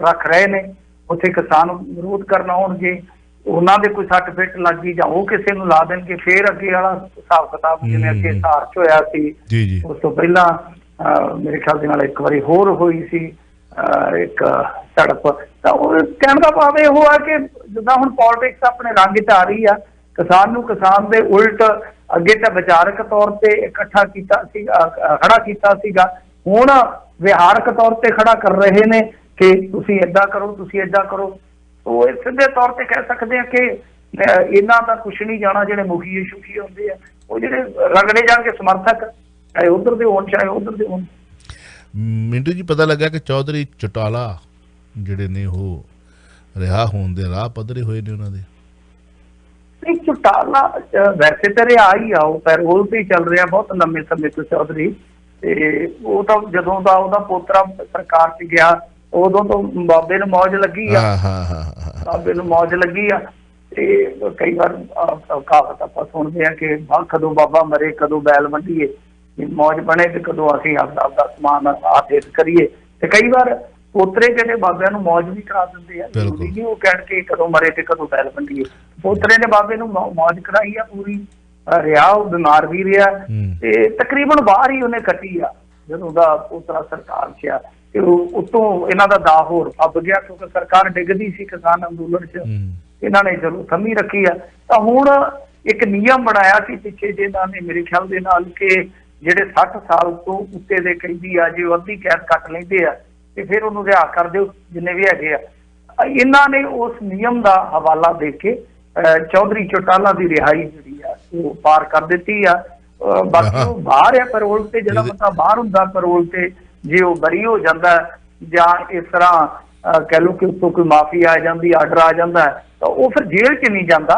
ਰੱਖ ਰਹੇ ਨੇ। ਉੱਥੇ ਕਿਸਾਨ ਵਿਰੋਧ ਕਰਨ ਆਉਣਗੇ, ਉਹਨਾਂ ਦੇ ਕੋਈ ਸੱਟ ਫਿੱਟ ਲੱਗ ਗਈ ਜਾਂ ਉਹ ਕਿਸੇ ਨੂੰ ਲਾ ਦੇਣਗੇ, ਫਿਰ ਅੱਗੇ ਵਾਲਾ ਹਿਸਾਬ ਕਿਤਾਬ ਜਿਵੇਂ ਅੱਗੇ ਸਾਰ 'ਚ ਹੋਇਆ ਸੀ। ਉਸ ਤੋਂ ਪਹਿਲਾਂ ਮੇਰੇ ਖਿਆਲ ਦੇ ਨਾਲ ਇੱਕ ਵਾਰੀ ਹੋਰ ਹੋਈ ਸੀ ਇੱਕ ਝੜਪ। ਤਾਂ ਉਹ ਕਹਿਣ ਦਾ ਭਾਵ ਇਹ ਆ ਕਿ ਜਿੱਦਾਂ ਹੁਣ ਪੋਲੀਟਿਕਸ ਆਪਣੇ ਰੰਗ 'ਚ ਆ ਰਹੀ ਆ, ਕਿਸਾਨ ਨੂੰ ਕਿਸਾਨ ਦੇ ਉਲਟ ਅੱਗੇ ਤਾਂ ਵਿਚਾਰਕ ਤੌਰ ਤੇ ਇਕੱਠਾ ਕੀਤਾ ਸੀਗਾ, ਖੜਾ ਕੀਤਾ ਸੀਗਾ, ਹੁਣ ਵਿਹਾਰਕ ਤੌਰ ਤੇ ਖੜਾ ਕਰ ਰਹੇ ਨੇ ਕਿ ਤੁਸੀਂ ਏਦਾਂ ਕਰੋ, ਤੁਸੀਂ ਏਦਾਂ ਕਰੋ। ਉਹ ਸਿੱਧੇ ਤੌਰ ਤੇ ਕਹਿ ਸਕਦੇ ਆ ਕਿ ਇਹਨਾਂ ਦਾ ਕੁਛ ਨਹੀਂ ਜਾਣਾ। ਜਿਹੜੇ ਮੁਖੀ ਸ਼ੁਖੀ ਹੁੰਦੇ ਆ, ਉਹ ਜਿਹੜੇ ਰਗੜੇ ਜਾਣਗੇ ਸਮਰਥਕ, ਚਾਹੇ ਉਧਰ ਦੇ ਹੋਣ ਚਾਹੇ ਉਧਰ ਦੇ ਹੋਣ। ਮਿੰਟੂ ਜੀ, ਪਤਾ ਲੱਗਾ ਕਿ ਚੌਧਰੀ ਚੌਟਾਲਾ ਜਿਹੜੇ ਨੇ ਉਹ ਰਿਹਾ ਹੋਣ ਦੇ ਰਾਹ ਪੱਧਰੇ ਹੋਏ ਨੇ ਉਹਨਾਂ ਦੇ। ਚੌਟਾਲਾ ਵੈਸੇ ਤਾਂ ਰਿਹਾ ਹੀ ਆ, ਉਹ ਪੈਰੋਲ ਤੇ ਹੀ ਚੱਲ ਰਿਹਾ ਬਹੁਤ ਲੰਮੇ ਸਮੇਂ ਤੋਂ ਚੌਧਰੀ। ਤੇ ਉਹ ਤਾਂ ਜਦੋਂ ਦਾ ਉਹਦਾ ਪੋਤਰਾ ਸਰਕਾਰ 'ਚ ਗਿਆ, ਉਦੋਂ ਤੋਂ ਬਾਬੇ ਨੂੰ ਮੌਜ ਲੱਗੀ ਆ, ਬਾਬੇ ਨੂੰ ਮੌਜ ਲੱਗੀ ਆ। ਤੇ ਕਈ ਵਾਰ ਕਹਾਵਤ ਆਪਾਂ ਸੁਣਦੇ ਆ ਕਿ ਕਦੋਂ ਬਾਬਾ ਮਰੇ ਕਦੋਂ ਬੈਲ ਵੰਡੀਏ, ਮੌਜ ਬਣੇ ਤੇ ਕਦੋਂ ਅਸੀਂ ਆਪਦਾ ਸਮਾਨ ਆਦੇਸ਼ ਕਰੀਏ। ਤੇ ਕਈ ਵਾਰ ਪੋਤਰੇ ਜਿਹੜੇ ਬਾਬਿਆਂ ਨੂੰ ਮੌਜ ਵੀ ਕਰਾ ਦਿੰਦੇ ਆ, ਜ਼ਰੂਰੀ ਨਹੀਂ ਉਹ ਕਹਿਣ ਕੇ ਕਦੋਂ ਮਰੇ ਤੇ ਕਦੋਂ ਬੈਲ ਵੰਡੀਏ। ਪੋਤਰੇ ਨੇ ਬਾਬੇ ਨੂੰ ਮੌਜ ਕਰਾਈ ਆ ਪੂਰੀ, ਰਿਹਾ ਉਹ ਬਿਮਾਰ ਵੀ ਰਿਹਾ, ਤੇ ਤਕਰੀਬਨ ਬਾਹਰ ਹੀ ਉਹਨੇ ਕੱਟੀ ਆ ਜਦੋਂ ਦਾ ਪੋਤਰਾ ਸਰਕਾਰ 'ਚ ਆ। ਤੇ ਉਤੋਂ ਇਹਨਾਂ ਦਾ ਦਾਅ ਹੋਰ ਫੱਬ ਗਿਆ, ਕਿਉਂਕਿ ਸਰਕਾਰ ਡਿੱਗਦੀ ਸੀ ਕਿਸਾਨ ਅੰਦੋਲਨ 'ਚ, ਇਹਨਾਂ ਨੇ ਚਲੋ ਥੰਮੀ ਰੱਖੀ ਆ। ਤਾਂ ਹੁਣ ਇੱਕ ਨਿਯਮ ਬਣਾਇਆ ਸੀ ਪਿੱਛੇ ਜੇ ਇਹਨਾਂ ਨੇ ਮੇਰੇ ਖਿਆਲ ਦੇ ਨਾਲ ਕਿ ਜਿਹੜੇ 60 ਸਾਲ ਤੋਂ ਉੱਤੇ ਦੇ ਕੈਦੀ ਆ, ਜੇ ਉਹ ਅੱਧੀ ਕੈਦ ਕੱਟ ਲੈਂਦੇ ਆ ਤੇ ਫਿਰ ਉਹਨੂੰ ਰਿਹਾ ਕਰ ਦਿਓ ਜਿੰਨੇ ਵੀ ਹੈਗੇ ਆ। ਇਹਨਾਂ ਨੇ ਉਸ ਨਿਯਮ ਦਾ ਹਵਾਲਾ ਦੇ ਕੇ ਚੌਧਰੀ ਚੌਟਾਲਾ ਦੀ ਰਿਹਾਈ ਜਿਹੜੀ ਆ ਉਹ ਪਾਰ ਕਰ ਦਿੱਤੀ ਆ। ਬਾਕੀ ਉਹ ਬਾਹਰ ਆ ਪੈਰੋਲ ਤੇ, ਜਿਹੜਾ ਬੰਦਾ ਬਾਹਰ ਹੁੰਦਾ ਪੈਰੋਲ ਤੇ, ਜੇ ਉਹ ਬਰੀ ਹੋ ਜਾਂਦਾ ਜਾਂ ਇਸ ਤਰ੍ਹਾਂ ਕਹਿ ਲਓ ਕਿ ਉੱਤੋਂ ਕੋਈ ਮਾਫੀ ਆ ਜਾਂਦੀ, ਆਰਡਰ ਆ ਜਾਂਦਾ, ਤਾਂ ਉਹ ਫਿਰ ਜੇਲ੍ਹ 'ਚ ਨਹੀਂ ਜਾਂਦਾ।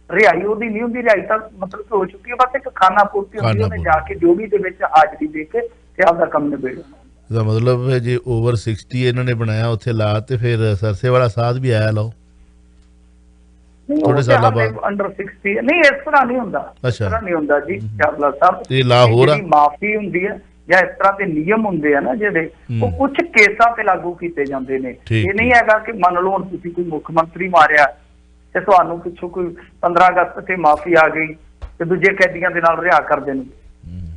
ਰਿਹਾਈ ਉਹਦੀ ਨਹੀਂ ਹੁੰਦੀ, ਰਿਹਾਈ ਤਾਂ ਮਤਲਬ ਹੋ ਚੁੱਕੀ ਹੈ, ਬਸ ਇੱਕ ਖਾਨਾ ਪੂਰਤੀ ਹੁੰਦੀ, ਉਹਨੇ ਜਾ ਕੇ ਡਿਊਟੀ ਦੇ ਵਿੱਚ ਹਾਜ਼ਰੀ ਦੇ ਕੇ ਤੇ ਆਪਦਾ ਕੰਮ ਨਿਬੇੜਨਾ। ਇਹਦਾ ਮਤਲਬ ਹੈ ਜੇ ਓਵਰ 60 ਇਹਨਾਂ ਨੇ ਬਣਾਇਆ ਉੱਥੇ ਲਾ, ਤੇ ਫਿਰ ਸਰਸੇ ਵਾਲਾ ਸਾਧ ਵੀ ਆਇਆ ਲਾਓ ਥੋੜੇ ਸਾਲਾਂ ਬਾਅਦ। ਅੰਡਰ 60 ਨਹੀਂ, ਇਸ ਤਰ੍ਹਾਂ ਨਹੀਂ ਹੁੰਦਾ, ਇਸ ਤਰ੍ਹਾਂ ਨਹੀਂ ਹੁੰਦਾ ਜੀ ਚਾਵਲਾ ਸਾਹਿਬ। ਇਹ ਲਾ ਹੋਰ ਮਾਫੀ ਹੁੰਦੀ ਹੈ ਜਾਂ ਇਸ ਤਰ੍ਹਾਂ ਦੇ ਨਿਯਮ ਹੁੰਦੇ ਆ ਨਾ ਜਿਹੜੇ, ਉਹ ਕੁਝ ਕੇਸਾਂ ਤੇ ਲਾਗੂ ਕੀਤੇ ਜਾਂਦੇ ਨੇ। ਇਹ ਨਹੀਂ ਹੈਗਾ ਕਿ ਮੰਨ ਲਓ ਹੁਣ ਤੁਸੀਂ ਕੋਈ ਮੁੱਖ ਮੰਤਰੀ ਮਾਰਿਆ ਤੇ ਤੁਹਾਨੂੰ ਪਿੱਛੋਂ ਕੋਈ 15 ਅਗਸਤ ਤੇ ਮਾਫੀ ਆ ਗਈ ਤੇ ਦੂਜੇ ਕੈਦੀਆਂ ਦੇ ਨਾਲ ਰਿਹਾ ਕਰ ਦੇਣਗੇ।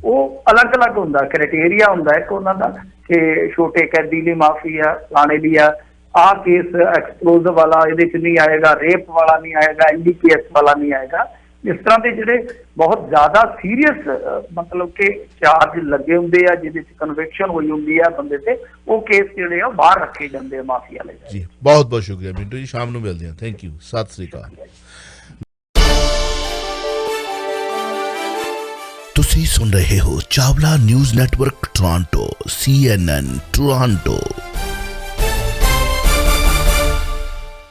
ਉਹ ਅਲੱਗ-ਅਲੱਗ ਹੁੰਦਾ, ਕ੍ਰਾਈਟੇਰੀਆ ਹੁੰਦਾ ਇੱਕ ਉਹਨਾਂ ਦਾ ਕਿ ਛੋਟੇ ਕੈਦੀ ਲਈ ਮਾਫੀ ਆ, ਫਲਾਣੇ ਦੀ ਆ, ਆਹ ਕੇਸ ਐਕਸਪਲੋਜ਼ਿਵ ਵਾਲਾ ਇਹਦੇ 'ਚ ਨਹੀਂ ਆਏਗਾ, ਰੇਪ ਵਾਲਾ ਨਹੀਂ ਆਏਗਾ, NDPS ਵਾਲਾ ਨਹੀਂ ਆਏਗਾ। ਇਸ ਤਰ੍ਹਾਂ ਦੇ ਜਿਹੜੇ ਬਹੁਤ ਜ਼ਿਆਦਾ ਸੀਰੀਅਸ ਮਤਲਬ ਕਿ ਚਾਰਜ ਲੱਗੇ ਹੁੰਦੇ ਆ, ਜਿਹਦੇ 'ਚ ਕਨਵਿਕਸ਼ਨ ਹੋਈ ਹੁੰਦੀ ਆ ਬੰਦੇ ਤੇ, ਉਹ ਕੇਸ ਜਿਹੜੇ ਆ ਬਾਹਰ ਰੱਖੇ ਜਾਂਦੇ ਆ ਮਾਫੀ ਵਾਲੇ ਜੀ। ਬਹੁਤ ਬਹੁਤ ਸ਼ੁਕਰੀਆ ਮਿੰਟੂ ਜੀ, ਸ਼ਾਮ ਨੂੰ ਮਿਲਦੇ ਹਾਂ। ਥੈਂਕ ਯੂ, ਸਤਿ ਸ੍ਰੀ ਅਕਾਲ। ਤੁਸੀਂ ਸੁਣ ਰਹੇ ਹੋ Chawla news network Toronto, CNN Toronto.